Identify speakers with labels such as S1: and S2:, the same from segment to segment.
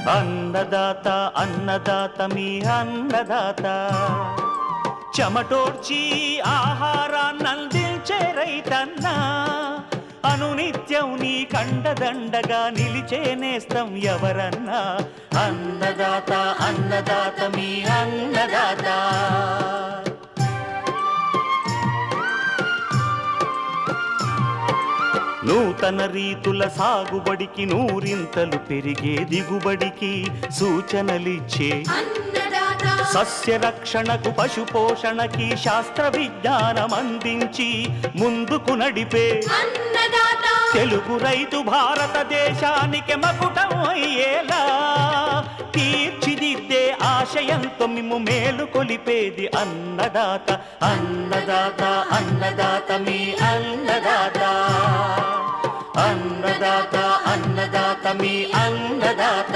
S1: అన్నదాత అన్నదాత మీ అన్నదాత చెమటోడ్చి ఆహారాన్నందించే రైతన్నా అనునిత్యం నీ కండదండగా నిలిచే నేస్తం ఎవరన్నా అన్నదాత అన్నదాత మీ అన్నదాత నూతన రీతుల సాగుబడికి నూరింతలు పెరిగే దిగుబడికి సూచనలిచ్చే సస్య రక్షణకు పశు పోషణకి శాస్త్ర విజ్ఞానం అందించి ముందుకు నడిపే తెలుగు రైతు భారతదేశానికి మకుటం అయ్యేలా తీర్చిదిద్దే ఆశయంతో మిమ్ము మేలు కొలిపేది అన్నదాత అన్నదాత అన్నదాత మీ అన్నదాత అన్నదాత అన్నదాత మీ అన్నదాత.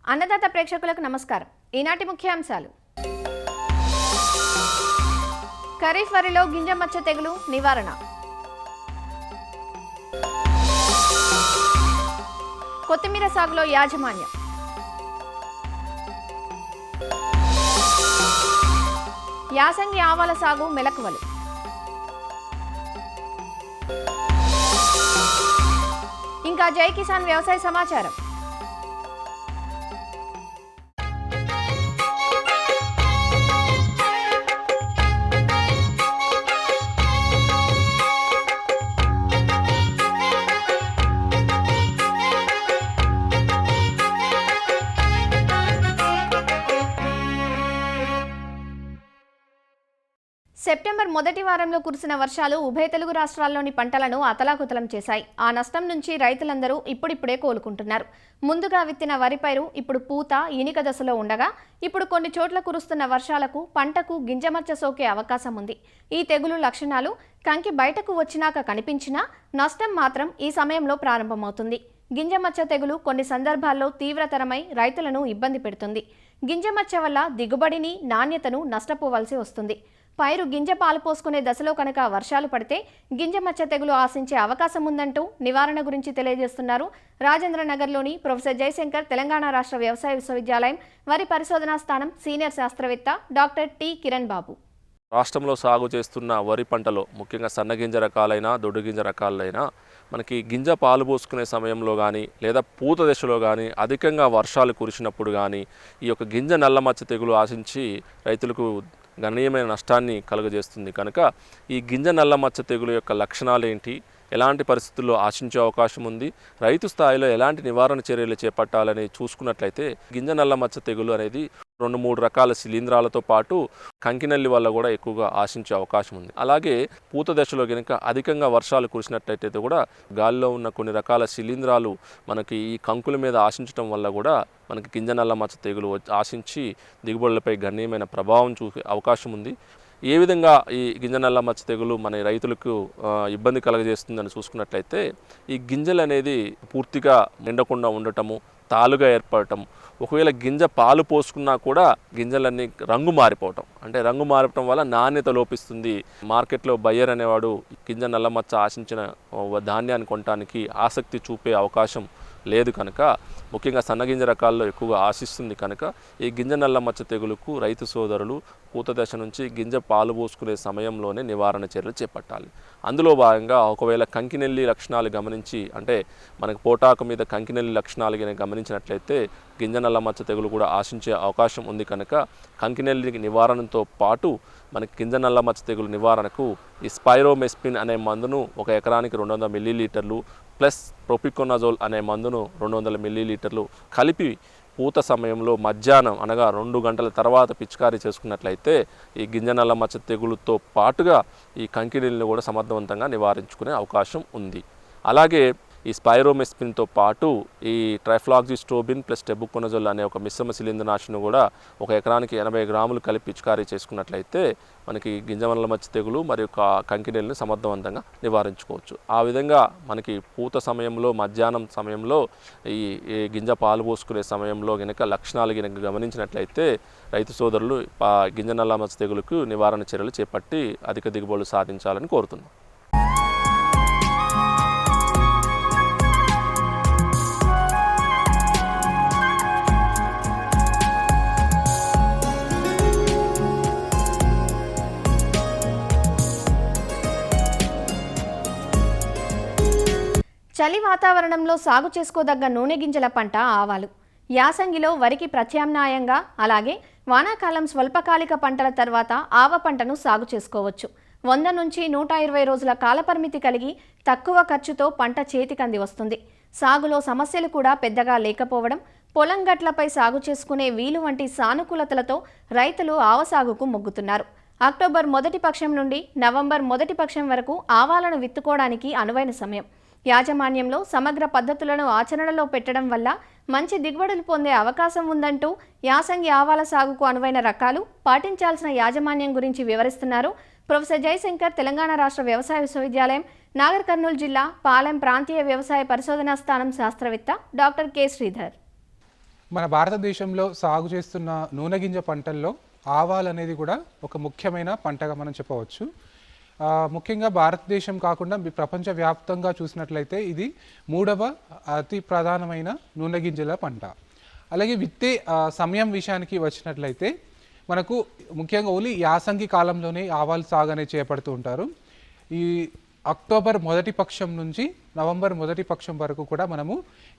S2: అన్నదాత ప్రేక్షకులకు నమస్కారం. ఈనాటి ముఖ్యాంశాలు: ఖరీఫ్ వరిలో గింజ మచ్చ తెగులు నివారణ, కొత్తిమీర సాగులో యాజమాన్యం, యాసంగి ఆవాల సాగు మెలకువలు, ఇంకా జై కిసాన్ వ్యవసాయ సమాచారం. సెప్టెంబర్ మొదటి వారంలో కురిసిన వర్షాలు ఉభయ తెలుగు రాష్ట్రాల్లోని పంటలను అతలాకుతలం చేశాయి. ఆ నష్టం నుంచి రైతులందరూ ఇప్పుడిప్పుడే కోలుకుంటున్నారు. ముందుగా విత్తిన వరి పైరు ఇప్పుడు పూత ఈనిక దశలో ఉండగా ఇప్పుడు కొన్ని చోట్ల కురుస్తున్న వర్షాలకు పంటకు గింజమచ్చ సోకే అవకాశం ఉంది. ఈ తెగులు లక్షణాలు కంకి బయటకు వచ్చినాక కనిపించినా నష్టం మాత్రం ఈ సమయంలో ప్రారంభమవుతుంది. గింజమచ్చ తెగులు కొన్ని సందర్భాల్లో తీవ్రతరమై రైతులను ఇబ్బంది పెడుతుంది. గింజమచ్చ వల్ల దిగుబడిని నాణ్యతను నష్టపోవలసి వస్తుంది. పైరు గింజ పాలు పోసుకునే దశలో కనుక వర్షాలు పడితే గింజమచ్చ తెగులు ఆశించే అవకాశం ఉందంటూ నివారణ గురించి తెలియజేస్తున్నారు రాజేంద్రనగర్లోని ప్రొఫెసర్ జయశంకర్ తెలంగాణ రాష్ట్ర వ్యవసాయ విశ్వవిద్యాలయం వరి పరిశోధనా స్థానం సీనియర్ శాస్త్రవేత్త డాక్టర్ టి కిరణ్ బాబు.
S3: రాష్ట్రంలో సాగు చేస్తున్న వరి పంటలో ముఖ్యంగా సన్నగింజ రకాలైనా దొడ్డుగింజ రకాలైనా మనకి గింజ పాలు పోసుకునే సమయంలో కానీ లేదా పూత దశలో కానీ అధికంగా వర్షాలు కురిసినప్పుడు కానీ ఈ యొక్క గింజ నల్లమచ్చ తెగులు ఆశించి రైతులకు గణనీయమైన నష్టాన్ని కలుగజేస్తుంది. కనుక ఈ గింజ నల్లమచ్చ తెగులు యొక్క లక్షణాలు ఏంటి, ఎలాంటి పరిస్థితుల్లో ఆశించే అవకాశం ఉంది, రైతు స్థాయిలో ఎలాంటి నివారణ చర్యలు చేపట్టాలని చూసుకున్నట్లయితే గింజ నల్లమచ్చ తెగులు అనేది 2-3 రకాల శిలీంధ్రాలతో పాటు కంకినల్లి వల్ల కూడా ఎక్కువగా ఆశించే అవకాశం ఉంది. అలాగే పూత దశలో కనుక అధికంగా వర్షాలు కురిసినట్లయితే కూడా గాలిలో ఉన్న కొన్ని రకాల శిలీంధ్రాలు మనకి ఈ కంకుల మీద ఆశించడం వల్ల కూడా మనకి గింజ నల్లమచ్చ తెగులు ఆశించి దిగుబడులపై గణనీయమైన ప్రభావం చూపే అవకాశం ఉంది. ఏ విధంగా ఈ గింజ నల్లమచ్చ తెగులు మన రైతులకు ఇబ్బంది కలగజేస్తుందని చూసుకున్నట్లయితే ఈ గింజలు అనేది పూర్తిగా నిండకుండా ఉండటము, తాలుగా ఏర్పడటం, ఒకవేళ గింజ పాలు పోసుకున్నా కూడా గింజలన్నీ రంగు మారిపోవటం, అంటే రంగు మారటం వల్ల నాణ్యత లోపిస్తుంది. మార్కెట్లో బయ్యర్ అనేవాడు గింజ నల్లమచ్చ ఆశించిన ధాన్యాన్ని కొనడానికి ఆసక్తి చూపే అవకాశం లేదు. కనుక ముఖ్యంగా సన్నగింజ రకాల్లో ఎక్కువగా ఆశిస్తుంది. కనుక ఈ గింజ నల్లమచ్చ తెగులుకు రైతు సోదరులు పూత దశ నుంచి గింజ పాలు పోసుకునే సమయంలోనే నివారణ చర్యలు చేపట్టాలి. అందులో భాగంగా ఒకవేళ కంకినెల్లి లక్షణాలు గమనించి, అంటే మనకు పోటాకు మీద కంకినెల్లి లక్షణాలు గమనించినట్లయితే గింజ నల్లమచ్చ తెగులు కూడా ఆశించే అవకాశం ఉంది. కనుక కంకినెల్లి నివారణతో పాటు మనకి గింజ నల్లమచ్చ తెగులు నివారణకు ఈ స్పైరోమెస్పిన్ అనే మందును 1 ఎకరానికి 200 మిల్లీలీటర్లు ప్లస్ ప్రొపికోనజోల్ అనే మందును 200 మిల్లీలీటర్లు కలిపి పూత సమయంలో మధ్యాహ్నం అనగా 2 గంటల తర్వాత పిచికారీ చేసుకున్నట్లయితే ఈ గింజ నల్లమచ్చ తెగులుతో పాటుగా ఈ కంకినెల్లిని కూడా సమర్థవంతంగా నివారించుకునే అవకాశం ఉంది. అలాగే ఈ స్పైరోమెస్పిన్తో పాటు ఈ ట్రైఫ్లాక్సిస్ట్రోబిన్ ప్లస్ టెబుకొనజోల్ అనే ఒక మిశ్రమ శిలీంద్రనాశిని కూడా 1 ఎకరానికి 80 గ్రాములు కలిపి పిచికారీ చేసుకున్నట్లయితే మనకి గింజ నల్లమచ్చ తెగులు మరియు కంకినెల్లిని సమర్థవంతంగా నివారించుకోవచ్చు. ఆ విధంగా మనకి పూత సమయంలో మధ్యాహ్నం సమయంలో ఈ గింజ పాలు పోసుకునే సమయంలో కనుక లక్షణాలు కనుక గమనించినట్లయితే రైతు సోదరులు గింజ నల్లమచ్చ తెగులుకు నివారణ చర్యలు చేపట్టి అధిక దిగుబడులు సాధించాలని కోరుతున్నాం.
S2: చలి వాతావరణంలో సాగు చేసుకోదగ్గ నూనె గింజల పంట ఆవాలు. యాసంగిలో వరికి ప్రత్యామ్నాయంగా, అలాగే వానాకాలం స్వల్పకాలిక పంటల తర్వాత ఆవ పంటను సాగు చేసుకోవచ్చు. 100 నుంచి 120 రోజుల కాలపరిమితి కలిగి తక్కువ ఖర్చుతో పంట చేతికంది వస్తుంది. సాగులో సమస్యలు కూడా పెద్దగా లేకపోవడం, పొలం గట్లపై సాగు చేసుకునే వీలు వంటి సానుకూలతలతో రైతులు ఆవ సాగుకు మొగ్గుతున్నారు. అక్టోబర్ మొదటి పక్షం నుండి నవంబర్ మొదటి పక్షం వరకు ఆవాలను విత్తుకోవడానికి అనువైన సమయం. యాజమాన్యంలో సమగ్ర పద్ధతులను ఆచరణలో పెట్టడం వల్ల మంచి దిగుబడులు పొందే అవకాశం ఉందంటూ యాసంగి ఆవాల సాగుకు అనువైన రకాలు, పాటించాల్సిన యాజమాన్యం గురించి వివరిస్తున్నారు ప్రొఫెసర్ జయశంకర్, తెలంగాణ రాష్ట్ర వ్యవసాయ విశ్వవిద్యాలయం, నాగర్ కర్నూలు జిల్లా పాలెం ప్రాంతీయ వ్యవసాయ పరిశోధనా స్థానం శాస్త్రవేత్త డాక్టర్ కె శ్రీధర్.
S4: మన భారతదేశంలో సాగు చేస్తున్న నూనె గింజ పంటల్లో ఆవాలు అనేది కూడా ఒక ముఖ్యమైన పంటగా మనం చెప్పవచ్చు. ముఖ్యంగా భారతదేశం కాకుండా ప్రపంచవ్యాప్తంగా చూసినట్లయితే ఇది 3వ అతి ప్రధానమైన నూనె గింజల పంట. అలాగే విత్తే సమయం విషయానికి వచ్చినట్లయితే మనకు ముఖ్యంగా ఓన్లీ యాసంగి కాలంలోనే ఆవాలు సాగు అనేది చేపడుతూ ఉంటారు. ఈ అక్టోబర్ మొదటి పక్షం నుంచి నవంబర్ మొదటి పక్షం వరకు కూడా మనము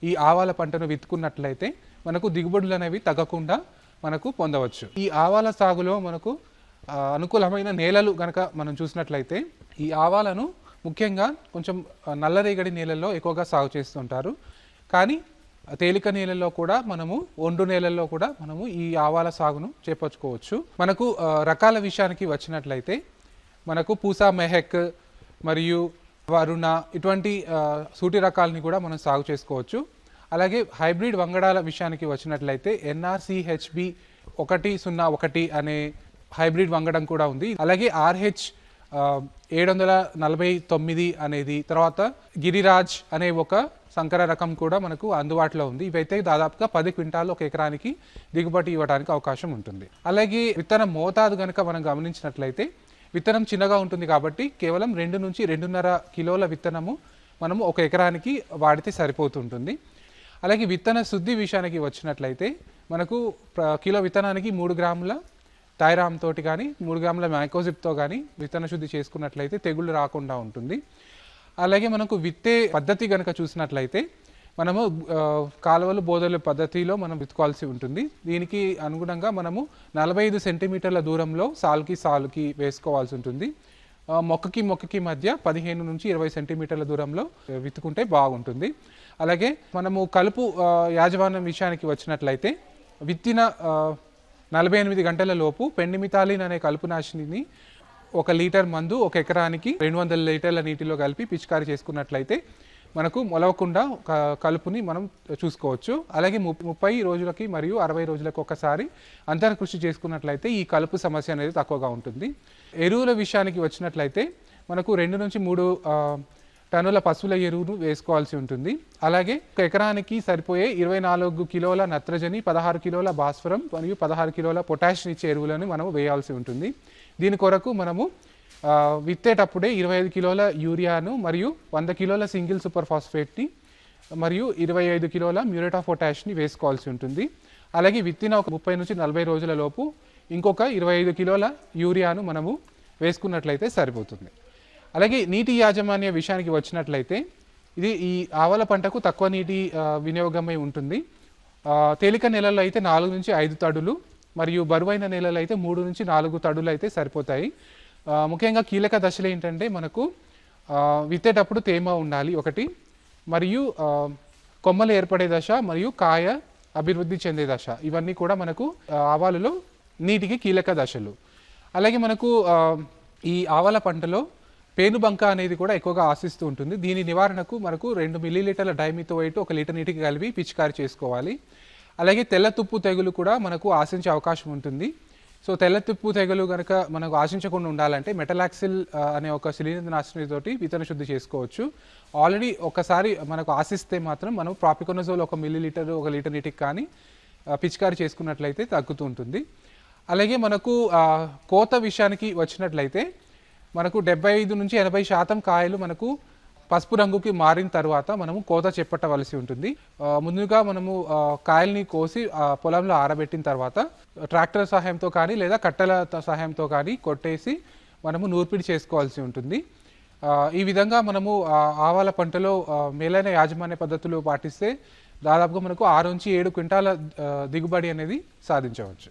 S4: ఈ ఆవాల పంటను విత్తుకున్నట్లయితే మనకు దిగుబడులు అనేవి తగ్గకుండా మనకు పొందవచ్చు. ఈ ఆవాల సాగులో మనకు అనుకూలమైన నేలలు కనుక మనం చూసినట్లయితే ఈ ఆవాలను ముఖ్యంగా కొంచెం నల్లరేగడి నేలల్లో ఎక్కువగా సాగు చేస్తుంటారు. కానీ తేలిక నేలల్లో కూడా మనము, ఒండు నేలల్లో కూడా మనము ఈ ఆవాల సాగును చేపట్టుకోవచ్చు. మనకు రకాల విషయానికి వచ్చినట్లయితే మనకు పూసా మెహక్ మరియు వరుణ ఇటువంటి సూటి రకాలని కూడా మనం సాగు చేసుకోవచ్చు. అలాగే హైబ్రిడ్ వంగడాల విషయానికి వచ్చినట్లయితే NRCHB 101 అనే హైబ్రిడ్ వంగడం కూడా ఉంది. అలాగే RH 749 అనేది, తర్వాత గిరిరాజ్ అనే ఒక సంకర రకం కూడా మనకు అందుబాటులో ఉంది. ఇవైతే దాదాపుగా 10 క్వింటాలు ఒక ఎకరానికి దిగుబడి ఇవ్వడానికి అవకాశం ఉంటుంది. అలాగే విత్తనం మోతాదు కనుక మనం గమనించినట్లయితే విత్తనం చిన్నగా ఉంటుంది కాబట్టి కేవలం 2 నుంచి 2.5 కిలోల విత్తనము మనము ఒక ఎకరానికి వాడితే సరిపోతుంటుంది. అలాగే విత్తన శుద్ధి విషయానికి వచ్చినట్లయితే మనకు కిలో విత్తనానికి 3 గ్రాముల థైరామ్ తోటి కానీ 3 గ్రాముల మ్యాంకోజిప్తో కానీ విత్తన శుద్ధి చేసుకున్నట్లయితే తెగుళ్ళు రాకుండా ఉంటుంది. అలాగే మనకు విత్తే పద్ధతి కనుక చూసినట్లయితే మనము కాలువలు బోదల పద్ధతిలో మనం విత్తుకోవాల్సి ఉంటుంది. దీనికి అనుగుణంగా మనము 45 సెంటీమీటర్ల దూరంలో సాలుకి వేసుకోవాల్సి ఉంటుంది. మొక్కకి మధ్య 15 నుంచి 20 సెంటీమీటర్ల దూరంలో విత్తుకుంటే బాగుంటుంది. అలాగే మనము కలుపు యాజమాన్యం విషయానికి వచ్చినట్లయితే విత్తిన 48 గంటల లోపు పెండిమిథాలిన్ అనే కలుపునాశినిని 1 లీటర్ మందు ఒక ఎకరానికి 200 లీటర్ల నీటిలో కలిపి పిచికారీ చేసుకున్నట్లయితే మనకు మొలవకుండా కలుపుని మనం చూసుకోవచ్చు. అలాగే 30 రోజులకి మరియు 60 రోజులకు ఒకసారి అంతర్కృషి చేసుకున్నట్లయితే ఈ కలుపు సమస్య అనేది తక్కువగా ఉంటుంది. ఎరువుల విషయానికి వచ్చినట్లయితే మనకు 2 నుంచి 3 టన్నుల పశువుల ఎరువును వేసుకోవాల్సి ఉంటుంది. అలాగే ఒక ఎకరానికి సరిపోయే 24 కిలోల నత్రజని, 16 కిలోల భాస్వరం మరియు 16 కిలోల పొటాషియం ఇచ్చే ఎరువులను మనం వేయాల్సి ఉంటుంది. దీని కొరకు మనము విత్తేటప్పుడే 25 కిలోల యూరియాను మరియు 100 కిలోల సింగిల్ సూపర్ ఫాస్ఫేట్ని మరియు 25 కిలోల మ్యూరేట్ ఆఫ్ పొటాష్ని వేసుకోవాల్సి ఉంటుంది. అలాగే విత్తిన ఒక 30 నుంచి 40 రోజుల లోపు ఇంకొక 25 కిలోల యూరియాను మనము వేసుకున్నట్లయితే సరిపోతుంది. అలాగే నీటి యాజమాన్య విషయానికి వచ్చినట్లయితే ఇది ఈ ఆవాల పంటకు తక్కువ నీటి వినియోగమై ఉంటుంది. తేలిక నెలల్లో అయితే 4 నుంచి 5 తడులు మరియు బరువైన నెలలు అయితే 3 నుంచి 4 తడులు అయితే సరిపోతాయి. ముఖ్యంగా కీలక దశలు ఏంటంటే మనకు విత్తేటప్పుడు తేమ ఉండాలి ఒకటి, మరియు కొమ్మలు ఏర్పడే దశ మరియు కాయ అభివృద్ధి చెందే దశ, ఇవన్నీ కూడా మనకు ఆవాలలో నీటికి కీలక దశలు. అలాగే మనకు ఈ ఆవాల పంటలో పేనుబంక అనేది కూడా ఎక్కువగా ఆశిస్తూ ఉంటుంది. దీని నివారణకు మనకు 2 మిల్లీలీటర్ల డైమిథోయేట్ 1 లీటర్ నీటికి కలిపి పిచికారీ చేసుకోవాలి. అలాగే తెల్ల తుప్పు తెగులు కూడా మనకు ఆశించే అవకాశం ఉంటుంది. సో తెల్ల తుప్పు తెగులు కనుక మనకు ఆశించకుండా ఉండాలంటే మెటలాక్సిల్ అనే ఒక శిలీంద్రనాశినితోటి విత్తన శుద్ధి చేసుకోవచ్చు. ఆల్రెడీ ఒకసారి మనకు ఆశిస్తే మాత్రం మనం ప్రాపికొనజోల్ 1 మిల్లీలీటర్ 1 లీటర్ నీటికి కానీ పిచికారీ చేసుకున్నట్లయితే తగ్గుతూ ఉంటుంది. అలాగే మనకు కోత విషయానికి వచ్చినట్లయితే మనకు 75 నుంచి 80% కాయలు మనకు పసుపు రంగుకి మారిన తర్వాత మనము కోత చేపట్టవలసి ఉంటుంది. ముందుగా మనము కాయల్ని కోసి పొలంలో ఆరబెట్టిన తర్వాత ట్రాక్టర్ సహాయంతో కానీ లేదా కట్టెల సహాయంతో కానీ కొట్టేసి మనము నూర్పిడి చేసుకోవాల్సి ఉంటుంది. ఈ విధంగా మనము ఆవాల పంటలో మేలైన యాజమాన్య పద్ధతులు పాటిస్తే దాదాపుగా మనకు 6 నుంచి 7 క్వింటాల దిగుబడి అనేది సాధించవచ్చు.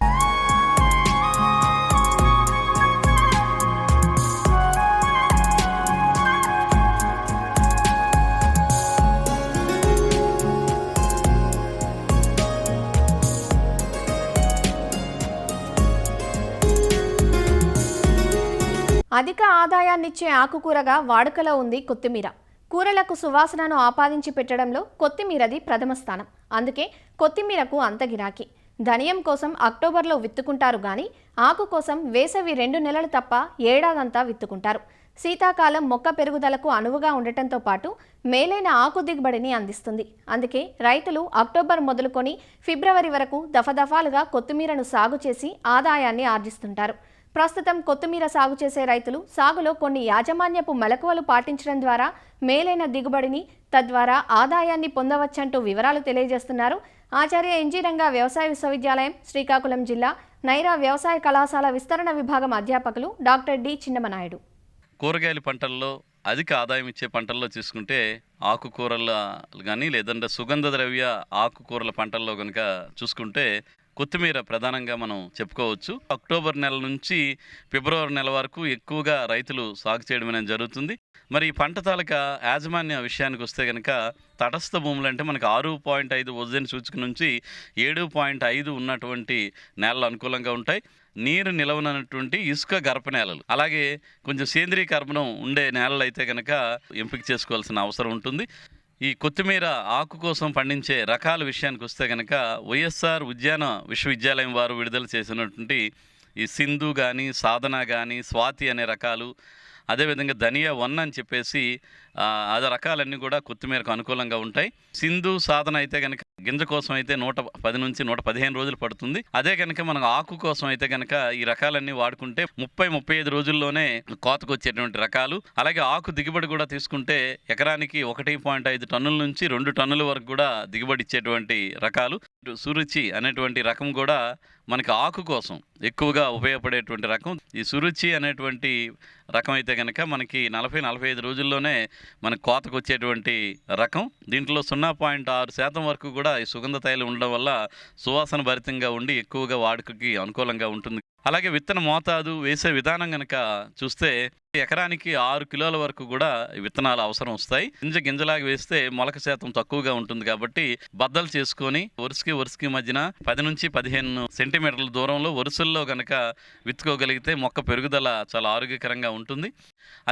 S2: అధిక ఆదాయాన్నిచ్చే ఆకుకూరగా వాడుకలో ఉంది కొత్తిమీర. కూరలకు సువాసనను ఆపాదించి పెట్టడంలో కొత్తిమీరది ప్రథమ స్థానం. అందుకే కొత్తిమీరకు అంత గిరాకీ. ధనియం కోసం అక్టోబర్లో విత్తుకుంటారు గాని ఆకు కోసం వేసవి 2 నెలలు తప్ప ఏడాదంతా విత్తుకుంటారు. శీతాకాలం మొక్క పెరుగుదలకు అనువుగా ఉండటంతో పాటు మేలైన ఆకు దిగుబడిని అందిస్తుంది. అందుకే రైతులు అక్టోబర్ మొదలుకొని ఫిబ్రవరి వరకు దఫదఫాలుగా కొత్తిమీరను సాగు చేసి ఆదాయాన్ని ఆర్జిస్తుంటారు. ప్రస్తుతం కొత్తిమీర సాగు చేసే రైతులు సాగులో కొన్ని యాజమాన్యపు మెలకువలు పాటించడం ద్వారా మేలైన దిగుబడిని, తద్వారా ఆదాయాన్ని పొందవచ్చంటూ వివరాలు తెలియజేస్తున్నారు ఆచార్య ఎన్జీ రంగా వ్యవసాయ విశ్వవిద్యాలయం, శ్రీకాకుళం జిల్లా నైరా వ్యవసాయ కళాశాల విస్తరణ విభాగం అధ్యాపకులు డాక్టర్ డి చిన్నమనాయుడు.
S5: కూరగాయల పంటల్లో అధిక ఆదాయం ఇచ్చే పంటల్లో చూసుకుంటే ఆకుకూరల కానీ లేదంటే సుగంధ ద్రవ్య ఆకుకూరల పంటల్లో కనుక చూసుకుంటే కొత్తిమీర ప్రధానంగా మనం చెప్పుకోవచ్చు. అక్టోబర్ నెల నుంచి ఫిబ్రవరి నెల వరకు ఎక్కువగా రైతులు సాగు చేయడం అనేది జరుగుతుంది. మరి ఈ పంట తాలూకా యాజమాన్య విషయానికి వస్తే కనుక తటస్థ భూములు అంటే మనకు 6.5 ఓజోన్ సూచిక నుంచి 7.5 ఉన్నటువంటి నేలలు అనుకూలంగా ఉంటాయి. నీరు నిలవనటువంటి ఇసుక గర్భ నేలలు, అలాగే కొంచెం సేంద్రీయ కర్బనం ఉండే నేలలు అయితే కనుక ఎంపిక చేసుకోవాల్సిన అవసరం ఉంటుంది. ఈ కొత్తిమీర ఆకు కోసం పండించే రకాల విషయానికి వస్తే కనుక వైఎస్ఆర్ ఉద్యాన విశ్వవిద్యాలయం వారు విడుదల చేసినటువంటి ఈ సింధు కానీ, సాధన కానీ, స్వాతి అనే రకాలు, అదేవిధంగా ధనియా 1 అని చెప్పేసి ఆ రకాలన్నీ కూడా కొత్తిమీరకు అనుకూలంగా ఉంటాయి. సింధు, సాధన అయితే కనుక గింజ కోసం అయితే 110 నుంచి 115 రోజులు పడుతుంది. అదే కనుక మనం ఆకు కోసం అయితే కనుక ఈ రకాలన్నీ వాడుకుంటే 30-35 రోజుల్లోనే కోతకు వచ్చేటువంటి రకాలు. అలాగే ఆకు దిగుబడి కూడా తీసుకుంటే ఎకరానికి 1.5 టన్నుల నుంచి 2 టన్నుల వరకు కూడా దిగుబడి ఇచ్చేటువంటి రకాలు. సురుచి అనేటువంటి రకం కూడా మనకి ఆకు కోసం ఎక్కువగా ఉపయోగపడేటువంటి రకం. ఈ సురుచి అనేటువంటి రకం అయితే కనుక మనకి 40-45 రోజుల్లోనే మనకు కోతకు వచ్చేటువంటి రకం. దీంట్లో 0.6% వరకు కూడా ఈ సుగంధ తైలం ఉండడం వల్ల సువాసన భరితంగా ఉండి ఎక్కువగా వాడుకకి అనుకూలంగా ఉంటుంది. అలాగే విత్తన మోతాదు, వేసే విధానం కనుక చూస్తే ఎకరానికి 6 కిలోల వరకు కూడా విత్తనాలు అవసరం వస్తాయి. గింజలాగా వేస్తే మొలక శాతం తక్కువగా ఉంటుంది కాబట్టి బద్దలు చేసుకొని వరుసకి మధ్యన 10 నుంచి 15 సెంటీమీటర్ల దూరంలో వరుసల్లో కనుక విత్తుకోగలిగితే మొక్క పెరుగుదల చాలా ఆరోగ్యకరంగా ఉంటుంది.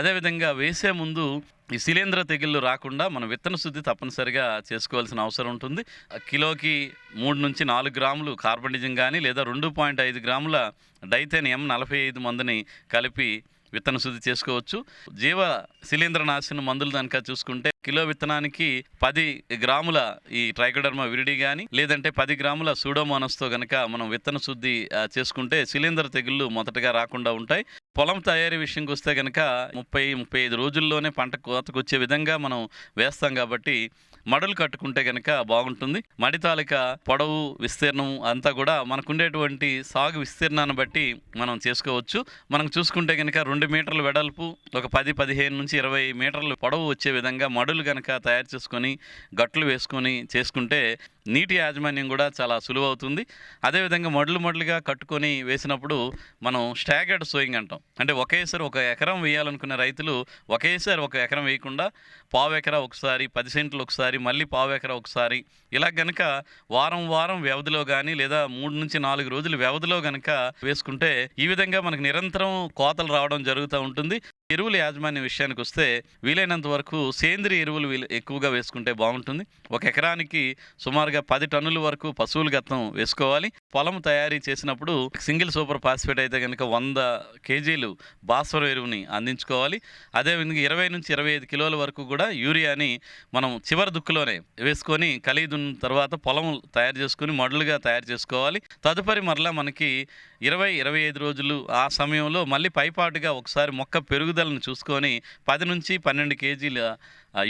S5: అదేవిధంగా వేసే ముందు ఈ శిలీంధ్ర తెగుళ్ళు రాకుండా మనం విత్తన శుద్ధి తప్పనిసరిగా చేసుకోవాల్సిన అవసరం ఉంటుంది. కిలోకి 3 నుంచి 4 గ్రాములు కార్బనిజం కానీ లేదా 2.5 గ్రాముల డైథేనియం 45 మందుని కలిపి విత్తన శుద్ధి చేసుకోవచ్చు. జీవ శిలీంద్రనాశన మందులు కనుక చూసుకుంటే కిలో విత్తనానికి 10 గ్రాముల ఈ ట్రైకోడర్మా విరిడి కానీ లేదంటే 10 గ్రాముల సూడోమోనాస్తో కనుక మనం విత్తన శుద్ధి చేసుకుంటే శిలీంధ్ర తెగుళ్ళు మొదటగా రాకుండా ఉంటాయి. పొలం తయారీ విషయంకి వస్తే కనుక 30-35 రోజుల్లోనే పంట కోతకు వచ్చే విధంగా మనం వేస్తాం కాబట్టి మడులు కట్టుకుంటే కనుక బాగుంటుంది. మడి తాలూకా పొడవు, విస్తీర్ణం అంతా కూడా మనకుండేటువంటి సాగు విస్తీర్ణాన్ని బట్టి మనం చేసుకోవచ్చు. మనం చూసుకుంటే కనుక 2 మీటర్ల వెడల్పు, ఒక 10-15 నుంచి 20 మీటర్లు పొడవు వచ్చే విధంగా మడులు కనుక తయారు చేసుకొని గట్లు వేసుకొని చేసుకుంటే నీటి యాజమాన్యం కూడా చాలా సులువవుతుంది. అదేవిధంగా మడులుగా కట్టుకొని వేసినప్పుడు మనం స్టాగర్డ్ సోయింగ్ అంటాం. అంటే ఒకేసారి 1 ఎకరం వేయాలనుకునే రైతులు ఒకేసారి 1 ఎకరం వేయకుండా పావు ఎకరా ఒకసారి, 10 సెంట్లు ఒకసారి, మళ్ళీ పావు ఎకరా ఒకసారి, ఇలా కనుక వారం వ్యవధిలో కానీ లేదా 3 నుంచి 4 రోజుల వ్యవధిలో కనుక వేసుకుంటే ఈ విధంగా మనకు నిరంతరం కోతలు రావడం జరుగుతూ ఉంటుంది. ఎరువుల యాజమాన్య విషయానికి వస్తే వీలైనంత వరకు సేంద్రియ ఎరువులు ఎక్కువగా వేసుకుంటే బాగుంటుంది. 1 ఎకరానికి సుమారుగా 10 టన్నుల వరకు పశువుల గత్తం వేసుకోవాలి. పొలం తయారీ చేసినప్పుడు సింగిల్ సూపర్ ఫాస్ఫేట్ అయితే కనుక 100 కేజీలు భాస్వరం ఎరువుని అందించుకోవాలి. అదేవిధంగా 20 నుంచి 25 కిలోల వరకు కూడా యూరియాని మనం చివరి దుక్కులోనే వేసుకొని కలిగి దున్న తర్వాత పొలం తయారు చేసుకుని మడులుగా తయారు చేసుకోవాలి. తదుపరి మరలా మనకి 20-25 రోజులు ఆ సమయంలో మళ్ళీ పైపాటుగా ఒకసారి మొక్క పెరుగుదలను చూసుకొని 10 నుంచి 12 కేజీల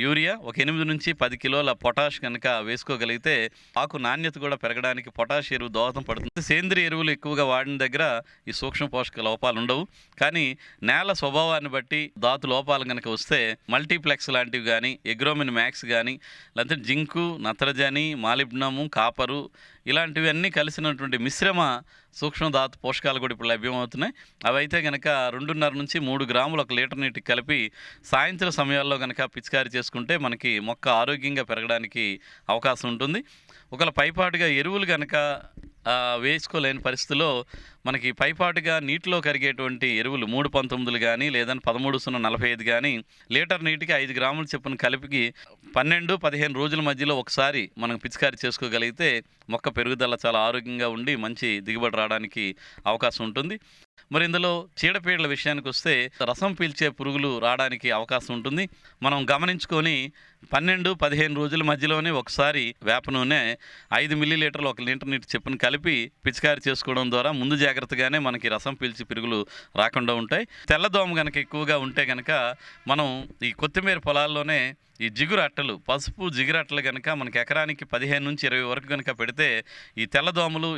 S5: యూరియా, ఒక 8 నుంచి 10 కిలోల పొటాష్ కనుక వేసుకోగలిగితే ఆకు నాణ్యత కూడా పెరగడానికి పొటాష్ ఎరువు దోహదం పడుతుంది. సేంద్రియ ఎరువులు ఎక్కువగా వాడిన దగ్గర ఈ సూక్ష్మ పోషక లోపాలు ఉండవు. కానీ నేల స్వభావాన్ని బట్టి ధాతు లోపాలు కనుక వస్తే మల్టీప్లెక్స్ లాంటివి కానీ, ఎగ్రోమిన్ మ్యాక్స్ కానీ, లేకపోతే జింకు, నత్రజని, మాలిబ్నము, కాపరు ఇలాంటివి అన్నీ కలిసినటువంటి మిశ్రమ సూక్ష్మధాతు పోషకాలు కూడా ఇప్పుడు లభ్యమవుతున్నాయి. అవి అయితే కనుక 2.5 నుంచి 3 గ్రాములు 1 లీటర్ నీటికి కలిపి సాయంత్రం సమయాల్లో కనుక పిచికారీ చేసుకుంటే మనకి మొక్క ఆరోగ్యంగా పెరగడానికి అవకాశం ఉంటుంది. ఒకవేళ పైపాటుగా ఎరువులు కనుక వేసుకోలేని పరిస్థితిలో మనకి పైపాటుగా నీటిలో కరిగేటువంటి ఎరువులు 319 కానీ లేదంటే 13-0-45 కానీ లీటర్ నీటికి 5 గ్రాముల చొప్పున కలిపి 12-15 రోజుల మధ్యలో ఒకసారి మనం పిచికారీ చేసుకోగలిగితే మొక్క పెరుగుదల చాలా ఆరోగ్యంగా ఉండి మంచి దిగుబడి రావడానికి అవకాశం ఉంటుంది. మరి ఇందులో చీడపీడల విషయానికి వస్తే రసం పీల్చే పురుగులు రావడానికి అవకాశం ఉంటుంది. మనం గమనించుకొని 12-15 రోజుల మధ్యలోనే ఒకసారి వేప నూనె 5 మిల్లీలీటర్లు 1 లీటర్ నీటి చొప్పున కలిపి పిచికారీ చేసుకోవడం ద్వారా ముందు జాగ్రత్తగానే మనకి రసం పీల్చి పురుగులు రాకుండా ఉంటాయి. తెల్లదోమ కనుక ఎక్కువగా ఉంటే కనుక మనం ఈ కొత్తిమీర పొలాల్లోనే ఈ జిగురు అట్టలు, పసుపు జిగురు అట్టలు కనుక మనకి ఎకరానికి 15 నుంచి 20 వరకు కనుక పెడితే ఈ తెల్లదోమలు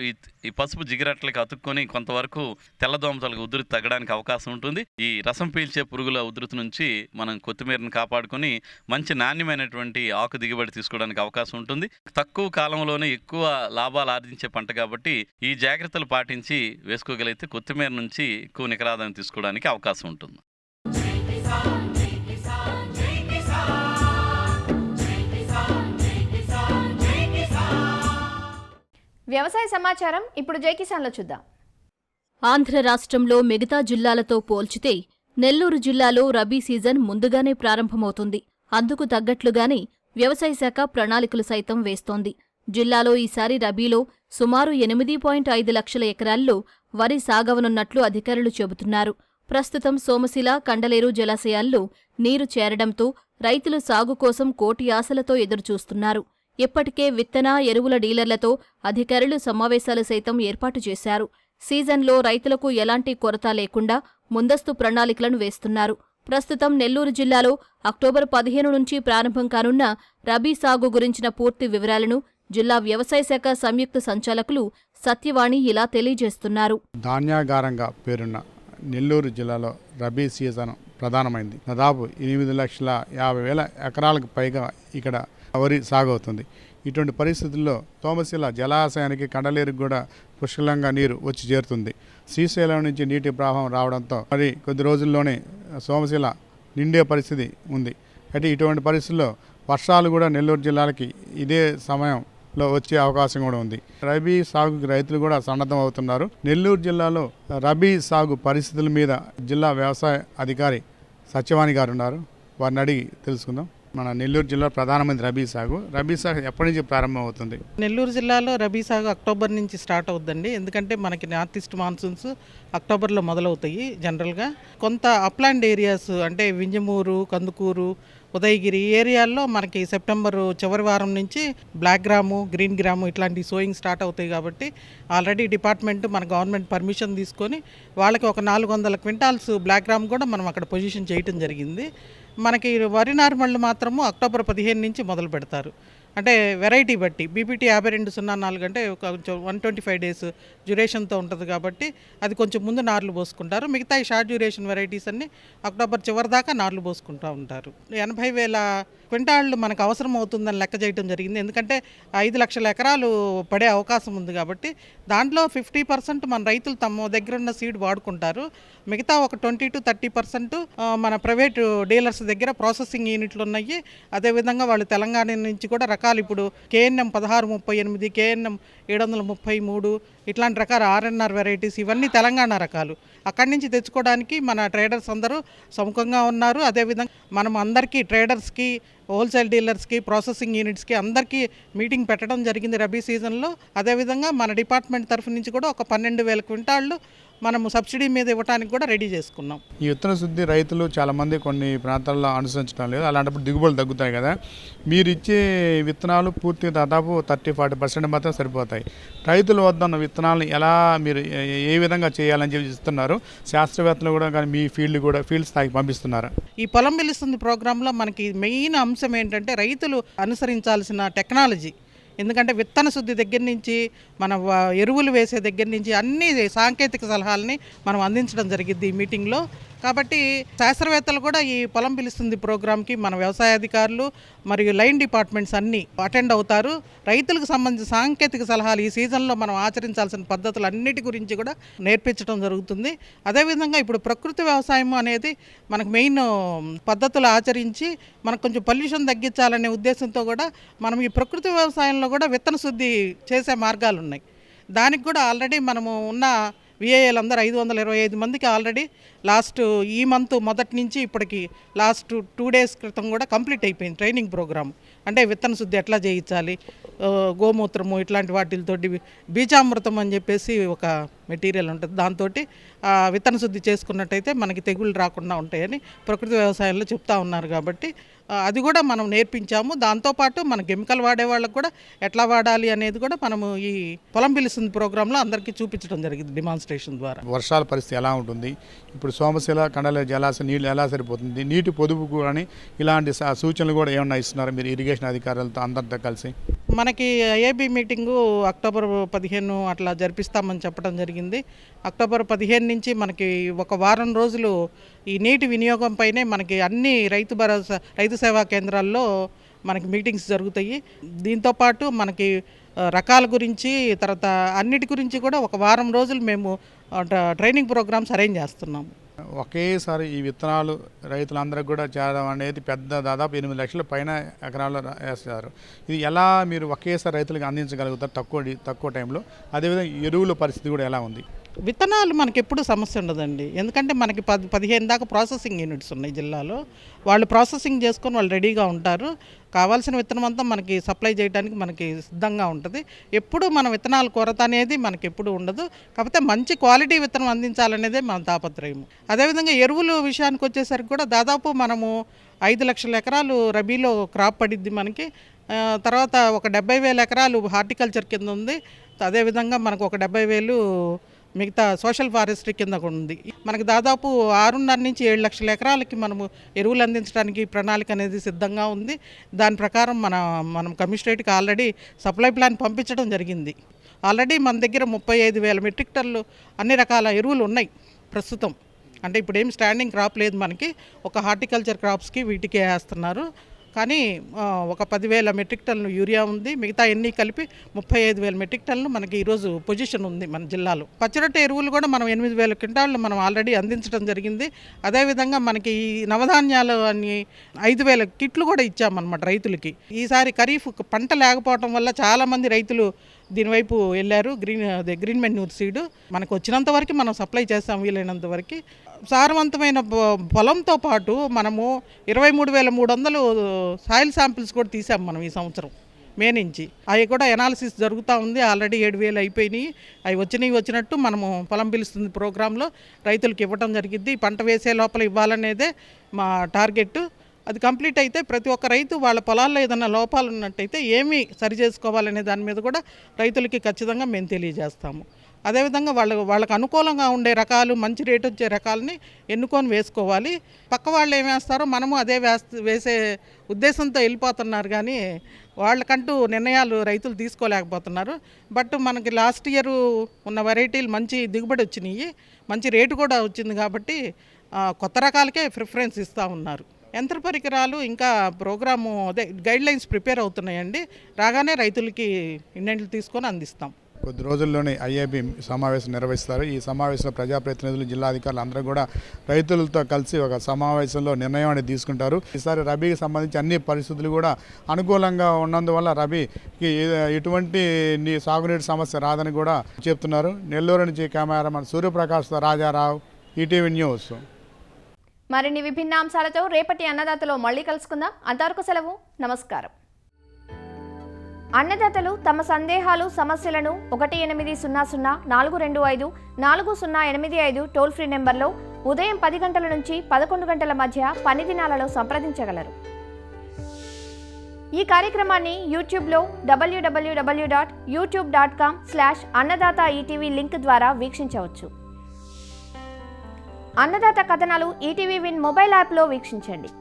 S5: ఈ పసుపు జిగురు అట్టలకి అతుక్కొని కొంతవరకు తెల్లదోమతలకు ఉధృతి తగ్గడానికి అవకాశం ఉంటుంది. ఈ రసం పీల్చే పురుగుల ఉధృతి నుంచి మనం కొత్తిమీరను కాపాడుకొని మంచి నాణ్యమైనటువంటి ఆకు దిగుబడి తీసుకోవడానికి అవకాశం ఉంటుంది. తక్కువ కాలంలోనే ఎక్కువ లాభాలు ఆర్జించే పంట కాబట్టి ఈ జాగ్రత్తలు పాటించి వేసుకోగలిగితే కొత్తిమీర నుంచి ఎక్కువ నికరాదాయం తీసుకోవడానికి అవకాశం ఉంటుంది.
S2: వ్యవసాయ సమాచారం ఇప్పుడు జై కిసాన్లో చూద్దాం.
S6: ఆంధ్ర రాష్ట్రంలో మిగతా జిల్లాలతో పోల్చితే నెల్లూరు జిల్లాలో రబీ సీజన్ ముందుగానే ప్రారంభమవుతుంది. అందుకు తగ్గట్లుగానే వ్యవసాయ శాఖ ప్రణాళికలు సైతం వేస్తోంది. జిల్లాలో ఈసారి రబీలో సుమారు 8.5 లక్షల ఎకరాల్లో వరి సాగవనున్నట్లు అధికారులు చెబుతున్నారు. ప్రస్తుతం సోమశిల, కండలేరు జలాశయాల్లో నీరు చేరడంతో రైతులు సాగు కోసం కోటి ఆశలతో ఎదురుచూస్తున్నారు. ఇప్పటికే విత్తన, ఎరువుల డీలర్లతో అధికారులు సమావేశాలు సైతం ఏర్పాటు చేశారు. సీజన్లో రైతులకు ఎలాంటి కొరత లేకుండా ముందస్తు ప్రణాళికలను వేస్తున్నారు. ప్రస్తుతం నెల్లూరు జిల్లాలో అక్టోబర్ 15 నుంచి ప్రారంభం కానున్న రబీ సాగు గురించిన పూర్తి వివరాలను జిల్లా వ్యవసాయ శాఖ సంయుక్త సంచాలకులు సత్యవాణి ఇలా తెలియజేస్తున్నారు.
S7: ధాన్యాగారంగా పేరున్న నెల్లూరు జిల్లాలో రబీ సీజన్ ప్రధానమైంది. దాదాపు 8,50,000 ఎకరాలకు పైగా ఇక్కడ వరి సాగు అవుతుంది. ఇటువంటి పరిస్థితుల్లో సోమశిల జలాశయానికి, కండలేరుకు కూడా పుష్కలంగా నీరు వచ్చి చేరుతుంది. శ్రీశైలం నుంచి నీటి ప్రవాహం రావడంతో మరి కొద్ది రోజుల్లోనే సోమశిల నిండే పరిస్థితి ఉంది. అయితే ఇటువంటి పరిస్థితుల్లో వర్షాలు కూడా నెల్లూరు జిల్లాలకి ఇదే సమయంలో వచ్చే అవకాశం కూడా ఉంది. రబీ సాగుకి రైతులు కూడా సన్నద్ధం అవుతున్నారు. నెల్లూరు జిల్లాలో రబీ సాగు పరిస్థితుల మీద జిల్లా వ్యవసాయ అధికారి సత్యవాణి గారు ఉన్నారు. వారిని అడిగి తెలుసుకుందాం. మన నెల్లూరు జిల్లా ప్రధానమంత్రి రబీ సాగు ఎప్పటి నుంచి ప్రారంభం అవుతుంది?
S8: నెల్లూరు జిల్లాలో రబీ సాగు అక్టోబర్ నుంచి స్టార్ట్ అవుతుందండి. ఎందుకంటే మనకి నార్త్ ఈస్ట్ మాన్సూన్స్ అక్టోబర్లో మొదలవుతాయి. జనరల్గా కొంత అప్లాండ్ ఏరియాస్ అంటే వింజమూరు, కందుకూరు, ఉదయగిరి ఏరియాల్లో మనకి సెప్టెంబర్ చివరి వారం నుంచి బ్లాక్ గ్రాము, గ్రీన్ గ్రాము ఇట్లాంటి సోయింగ్ స్టార్ట్ అవుతాయి. కాబట్టి ఆల్రెడీ డిపార్ట్మెంట్ మన గవర్నమెంట్ పర్మిషన్ తీసుకొని వాళ్ళకి ఒక 400 క్వింటాల్స్ బ్లాక్ గ్రామ్ కూడా మనం అక్కడ పొజిషన్ చేయటం జరిగింది. మనకి వరి నార్మళ్ళు మాత్రము అక్టోబర్ 15 నుంచి మొదలు పెడతారు. అంటే వెరైటీ బట్టి బీపీటీ 5204 అంటే కొంచెం 125 డేస్ డ్యూరేషన్తో ఉంటుంది కాబట్టి అది కొంచెం ముందు నార్లు పోసుకుంటారు. మిగతా ఈ షార్ట్ డ్యూరేషన్ వెరైటీస్ అన్నీ అక్టోబర్ చివరి దాకా నార్లు పోసుకుంటూ ఉంటారు. 80,000 క్వింటాళ్ళు మనకు అవసరం అవుతుందని లెక్క చేయడం జరిగింది. ఎందుకంటే 5 లక్షల ఎకరాలు పడే అవకాశం ఉంది కాబట్టి దాంట్లో 50% మన రైతులు తమ దగ్గర ఉన్న సీడ్ వాడుకుంటారు. మిగతా ఒక 20-30% మన ప్రైవేట్ డీలర్స్ దగ్గర ప్రాసెసింగ్ యూనిట్లు ఉన్నాయి. అదేవిధంగా వాళ్ళు తెలంగాణ నుంచి కూడా రకాలు ఇప్పుడు కేఎన్ఎం 1638, కేఎన్ఎం 733 ఇట్లాంటి రకాల ఆర్ఎన్ఆర్ వెరైటీస్ ఇవన్నీ తెలంగాణ రకాలు అక్కడి నుంచి తెచ్చుకోవడానికి మన ట్రేడర్స్ అందరూ సముఖంగా ఉన్నారు. అదేవిధంగా మనం అందరికీ ట్రేడర్స్కి, హోల్సేల్ డీలర్స్కి, ప్రాసెసింగ్ యూనిట్స్కి అందరికీ మీటింగ్ పెట్టడం జరిగింది రబీ సీజన్లో. అదేవిధంగా మన డిపార్ట్మెంట్ తరఫు నుంచి కూడా ఒక 12,000 క్వింటాళ్ళు మనము సబ్సిడీ మీద ఇవ్వడానికి కూడా రెడీ చేసుకున్నాం.
S7: ఈ విత్తన శుద్ధి రైతులు చాలామంది కొన్ని ప్రాంతాల్లో అనుసరించడం లేదు, అలాంటప్పుడు దిగుబడులు తగ్గుతాయి కదా. మీరు ఇచ్చే విత్తనాలు పూర్తిగా దాదాపు 30-40% మాత్రం సరిపోతాయి. రైతుల వద్ద ఉన్న విత్తనాలను ఎలా మీరు ఏ విధంగా చేయాలని చెప్పి ఇస్తున్నారు? శాస్త్రవేత్తలు కూడా కానీ మీ ఫీల్డ్ స్థాయికి పంపిస్తున్నారు.
S8: ఈ పొలం పిలుస్తుంది ప్రోగ్రాంలో మనకి మెయిన్ అంశం ఏంటంటే రైతులు అనుసరించాల్సిన టెక్నాలజీ. ఎందుకంటే విత్తన శుద్ధి దగ్గర నుంచి మన ఎరువులు వేసే దగ్గర నుంచి అన్ని సాంకేతిక సలహాలని మనం అందించడం జరిగింది ఈ మీటింగ్లో. కాబట్టి శాస్త్రవేత్తలు కూడా ఈ పొలం పిలుస్తుంది ప్రోగ్రాంకి మన వ్యవసాయ అధికారులు మరియు లైన్ డిపార్ట్మెంట్స్ అన్నీ అటెండ్ అవుతారు. రైతులకు సంబంధించిన సాంకేతిక సలహాలు ఈ సీజన్లో మనం ఆచరించాల్సిన పద్ధతులు అన్నిటి గురించి కూడా నేర్పించడం జరుగుతుంది. అదేవిధంగా ఇప్పుడు ప్రకృతి వ్యవసాయం అనేది మనకు మెయిన్ పద్ధతులు ఆచరించి మనకు కొంచెం పొల్యూషన్ తగ్గించాలనే ఉద్దేశంతో కూడా మనం ఈ ప్రకృతి వ్యవసాయంలో కూడా విత్తన శుద్ధి చేసే మార్గాలు ఉన్నాయి. దానికి కూడా ఆల్రెడీ మనము ఉన్న విఏఎల్ అందరూ 525 మందికి ఆల్రెడీ లాస్ట్ ఈ మంత్ మొదటి నుంచి ఇప్పటికి లాస్ట్ 2 days క్రితం కూడా కంప్లీట్ అయిపోయింది ట్రైనింగ్ ప్రోగ్రామ్. అంటే విత్తన శుద్ధి ఎట్లా చేయించాలి, గోమూత్రము ఇట్లాంటి వాటితోటి బీజామృతం అని చెప్పేసి ఒక మెటీరియల్ ఉంటుంది, దాంతో విత్తన శుద్ధి చేసుకున్నట్టయితే మనకి తెగుళ్ళు రాకుండా ఉంటాయని ప్రకృతి వ్యవసాయంలో చెప్తా ఉన్నారు. కాబట్టి అది కూడా మనం నేర్పించాము. దాంతోపాటు మన కెమికల్ వాడే వాళ్ళకు కూడా ఎట్లా వాడాలి అనేది కూడా మనము ఈ పొలం పిలుస్తుంది ప్రోగ్రాంలో అందరికీ చూపించడం జరిగింది డెమాన్స్ట్రేషన్ ద్వారా.
S7: వర్షాల పరిస్థితి ఎలా ఉంటుంది, ఇప్పుడు సోమశిల కండల జలాశయ నీళ్ళు ఎలా సరిపోతుంది, నీటి పొదుపు కానీ ఇలాంటి సూచనలు కూడా ఏమన్నా ఇస్తున్నారు మీరు ఇరిగేషన్ అధికారులతో అందరితో కలిసి?
S8: మనకి ఐఏబీ మీటింగు అక్టోబర్ 15 అట్లా జరిపిస్తామని చెప్పడం జరిగింది. అక్టోబర్ 15 నుంచి మనకి ఒక వారం రోజులు ఈ నీటి వినియోగం పైనే మనకి అన్ని రైతు సేవా కేంద్రాల్లో మనకి మీటింగ్స్ జరుగుతాయి. దీంతోపాటు మనకి రకాల గురించి తర్వాత అన్నిటి గురించి కూడా ఒక వారం రోజులు మేము ట్రైనింగ్ ప్రోగ్రామ్స్ అరేంజ్ చేస్తున్నాము.
S7: ఒకేసారి ఈ విత్తనాలు రైతులందరికీ కూడా చేరడం అనేది పెద్ద దాదాపు 8 లక్షల పైన ఎకరాల్లో వేస్తారు. ఇది ఎలా మీరు ఒకేసారి రైతులకు అందించగలుగుతారు తక్కువ టైంలో? అదేవిధంగా ఎరువుల పరిస్థితి కూడా ఎలా ఉంది?
S8: విత్తనాలు మనకి ఎప్పుడు సమస్య ఉండదండి. ఎందుకంటే మనకి 15 దాకా ప్రాసెసింగ్ యూనిట్స్ ఉన్నాయి జిల్లాలో. వాళ్ళు ప్రాసెసింగ్ చేసుకొని వాళ్ళు రెడీగా ఉంటారు. కావాల్సిన విత్తనం అంతా మనకి సప్లై చేయడానికి మనకి సిద్ధంగా ఉంటుంది. ఎప్పుడు మన విత్తనాల కొరత అనేది మనకి ఎప్పుడు ఉండదు. కాకపోతే మంచి క్వాలిటీ విత్తనం అందించాలనేదే మన తాపత్రయం. అదేవిధంగా ఎరువులు విషయానికి వచ్చేసరికి కూడా దాదాపు మనము 5 లక్షల ఎకరాలు రబీలో క్రాప్ పడిద్ది మనకి. తర్వాత ఒక 70,000 ఎకరాలు హార్టికల్చర్ కింద ఉంది. అదేవిధంగా మనకు ఒక 70,000 మిగతా సోషల్ ఫారెస్ట్రీ కింద ఉంది. మనకి దాదాపు 6.5 నుంచి 7 లక్షల ఎకరాలకి మనము ఎరువులు అందించడానికి ప్రణాళిక అనేది సిద్ధంగా ఉంది. దాని ప్రకారం మనం కమిషనరేట్కి ఆల్రెడీ సప్లై ప్లాన్ పంపించడం జరిగింది. ఆల్రెడీ మన దగ్గర 35,000 మెట్రిక్ టన్నులు అన్ని రకాల ఎరువులు ఉన్నాయి ప్రస్తుతం. అంటే ఇప్పుడు ఏం స్టాండింగ్ క్రాప్ లేదు మనకి, ఒక హార్టికల్చర్ క్రాప్స్కి వీటికే వేస్తున్నారు. కానీ ఒక 10,000 మెట్రిక్ టన్నులు యూరియా ఉంది. మిగతా ఎన్ని కలిపి 35,000 మెట్రిక్ టన్నులు మనకి ఈరోజు పొజిషన్ ఉంది మన జిల్లాలో. పచ్చిరొట్ట ఎరువులు కూడా మనం 8,000 క్వింటాళ్ళు మనం ఆల్రెడీ అందించడం జరిగింది. అదేవిధంగా మనకి ఈ నవధాన్యాలు అని 5,000 కిట్లు కూడా ఇచ్చామన్నమాట రైతులకి. ఈసారి ఖరీఫ్ పంట లేకపోవడం వల్ల చాలామంది రైతులు దీనివైపు వెళ్ళారు. గ్రీన్ మెన్యూర్ సీడ్ మనకు వచ్చినంత వరకు మనం సప్లై చేస్తాం వీలైనంత వరకు. సారవంతమైన పొలంతో పాటు మనము 23,300 సాయిల్ శాంపిల్స్ కూడా తీసాం మనం ఈ సంవత్సరం మే నుంచి. అవి కూడా ఎనాలిసిస్ జరుగుతూ ఉంది. ఆల్రెడీ 7,000 అయిపోయినాయి. అవి వచ్చినట్టు మనము పొలం పిలుస్తుంది ప్రోగ్రాంలో రైతులకు ఇవ్వడం జరిగింది. పంట వేసే లోపల ఇవ్వాలనేదే మా టార్గెట్. అది కంప్లీట్ అయితే ప్రతి ఒక్క రైతు వాళ్ళ పొలాల్లో ఏదైనా లోపాలు ఉన్నట్టయితే ఏమి సరి చేసుకోవాలనే దాని మీద కూడా రైతులకి ఖచ్చితంగా మేము తెలియజేస్తాము. అదేవిధంగా వాళ్ళకు అనుకూలంగా ఉండే రకాలు, మంచి రేటు వచ్చే రకాలని ఎన్నుకొని వేసుకోవాలి. పక్క వాళ్ళు ఏం వేస్తారో మనము అదే వేసే ఉద్దేశంతో వెళ్ళిపోతున్నారు. కానీ వాళ్ళకంటూ నిర్ణయాలు రైతులు తీసుకోలేకపోతున్నారు. బట్ మనకి లాస్ట్ ఇయర్ ఉన్న వెరైటీలు మంచి దిగుబడి వచ్చినాయి, మంచి రేటు కూడా వచ్చింది. కాబట్టి కొత్త రకాలకే ప్రిఫరెన్స్ ఇస్తూ ఉన్నారు. యంత్ర పరికరాలు ఇంకా ప్రోగ్రాము గైడ్లైన్స్ ప్రిపేర్ అవుతున్నాయండి. రాగానే రైతులకి ఇండెంట్లు తీసుకొని అందిస్తాం.
S7: కొద్ది రోజుల్లోనే ఐఏబీ సమావేశం నిర్వహిస్తారు. ఈ సమావేశంలో ప్రజాప్రతినిధులు, జిల్లా అధికారులు అందరూ కూడా రైతులతో కలిసి ఒక సమావేశంలో నిర్ణయం అనేది తీసుకుంటారు. ఈసారి రబీకి సంబంధించి అన్ని పరిస్థితులు కూడా అనుకూలంగా ఉన్నందువల్ల రబీకి ఎటువంటి సాగునీటి సమస్య రాదని కూడా చెప్తున్నారు. నెల్లూరు నుంచి కెమెరామన్ సూర్యప్రకాష్తో రాజారావు, ఈటీవీ న్యూస్.
S2: మరిన్ని విభిన్న అంశాలతో రేపటి అన్నదాతలో మళ్ళీ కలుసుకుందాం. అంతవరకు సెలవు, నమస్కారం. అన్నదాతలు తమ సందేహాలు సమస్యలను 1800 టోల్ ఫ్రీ నెంబర్లో ఉదయం 10 గంటల నుంచి 11 గంటల మధ్య పని దినాలలో సంప్రదించగలరు. ఈ కార్యక్రమాన్ని యూట్యూబ్లో www.youtube.com/అన్నదాత-ఈటీవీ లింక్ ద్వారా వీక్షించవచ్చు. అన్నదాత కథనాలు ఈటీవీ విన్ మొబైల్ యాప్లో వీక్షించండి.